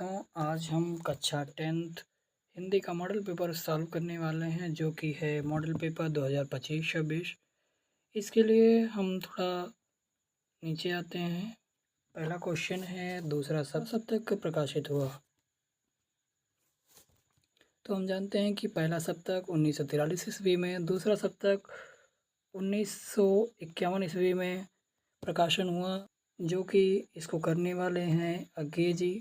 बच्चों, आज हम कक्षा 10th हिंदी का मॉडल पेपर सॉल्व करने वाले हैं, जो कि है मॉडल पेपर 2025-26। इसके लिए हम थोड़ा नीचे आते हैं। पहला क्वेश्चन है, दूसरा सप्तक कब प्रकाशित हुआ? तो हम जानते हैं कि पहला सप्तक 1943 ईस्वी में, दूसरा सप्तक 1951 ईस्वी में प्रकाशन हुआ, जो कि इसको करने वाले हैं अज्ञे जी।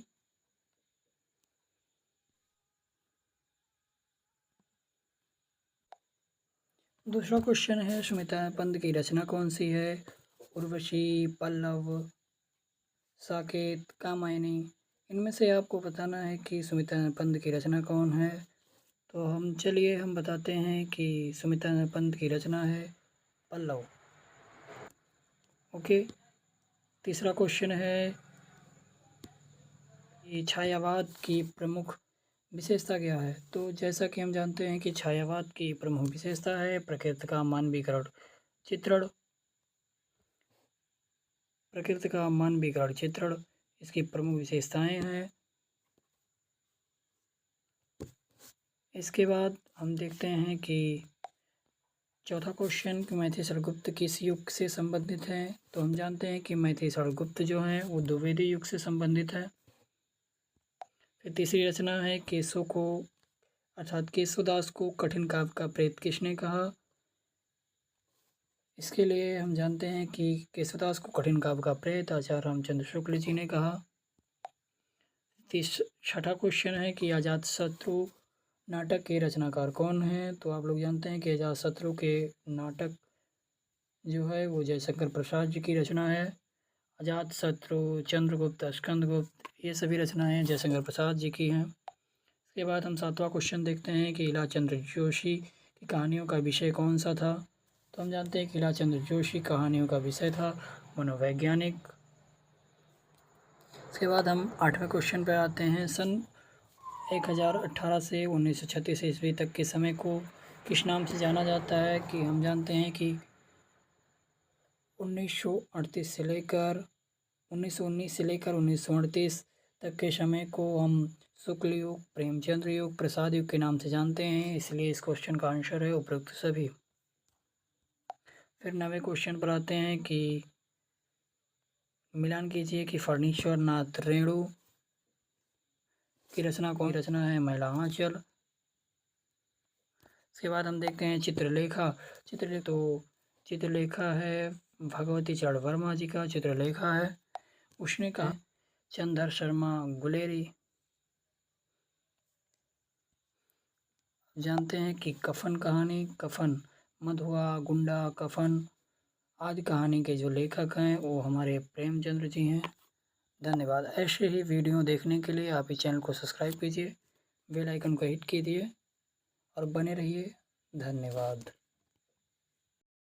दूसरा क्वेश्चन है, सुमित्रानंद की रचना कौन सी है? उर्वशी, पल्लव, साकेत, कामायनी। इनमें से आपको बताना है कि सुमित्रानंद की रचना कौन है। तो हम बताते हैं कि सुमित्रानंद की रचना है पल्लव। ओके। तीसरा क्वेश्चन है कि छायावाद की प्रमुख विशेषता क्या है? तो जैसा कि हम जानते हैं कि छायावाद की प्रमुख विशेषता है प्रकृति का मानवीकरण चित्रण। प्रकृति का मानवीकरण चित्रण इसकी प्रमुख विशेषताएं हैं। इसके बाद हम देखते हैं कि चौथा क्वेश्चन कि मैथिली गुप्त किस युग से संबंधित है? तो हम जानते हैं कि मैथिली गुप्त जो हैं वो द्विवेदी युग से संबंधित है। फिर तीसरी रचना है केशव को अर्थात केशवदास को कठिन काव्य का प्रेत किसने कहा? इसके लिए हम जानते हैं कि केशवदास को कठिन काव्य का प्रेत आचार्य रामचंद्र शुक्ल जी ने कहा। छठा क्वेश्चन है कि अजातशत्रु नाटक के रचनाकार कौन हैं? तो आप लोग जानते हैं कि अजातशत्रु के नाटक जो है वो जयशंकर प्रसाद जी की रचना है। अजातशत्रु, चंद्रगुप्त, स्कंदगुप्त ये सभी रचनाएं जयशंकर प्रसाद जी की हैं। इसके बाद हम सातवां क्वेश्चन देखते हैं कि इलाचंद्र जोशी की कहानियों का विषय कौन सा था? तो हम जानते हैं कि इलाचंद्र जोशी कहानियों का विषय था मनोवैज्ञानिक। इसके बाद हम आठवें क्वेश्चन पर आते हैं। सन 1018 से 1936 ईस्वी तक के समय को किस नाम से जाना जाता है? कि हम जानते हैं कि 1938 से लेकर 1919 से लेकर 1938 तक के समय को हम शुक्ल युग, प्रेमचंद्र युग, प्रसाद युग के नाम से जानते हैं। इसलिए इस क्वेश्चन का आंसर है उपरोक्त सभी। फिर 9वें क्वेश्चन पर आते हैं कि मिलान कीजिए कि फर्नीश्वर नाथ रेणु की रचना कौन रचना है? महिला आंचल। इसके बाद हम देखते हैं चित्रलेखा। चित्रलेखा है भगवती चरण वर्मा जी का चित्रलेखा है। उसने कहा चंद्र शर्मा गुलेरी। जानते हैं कि कफन कहानी, कफन मधुआ, गुंडा, कफन आदि कहानी के जो लेखक हैं वो हमारे प्रेमचंद्र जी हैं। धन्यवाद। ऐसे ही वीडियो देखने के लिए आप इस चैनल को सब्सक्राइब कीजिए, बेल आइकन को हिट कीजिए और बने रहिए। धन्यवाद।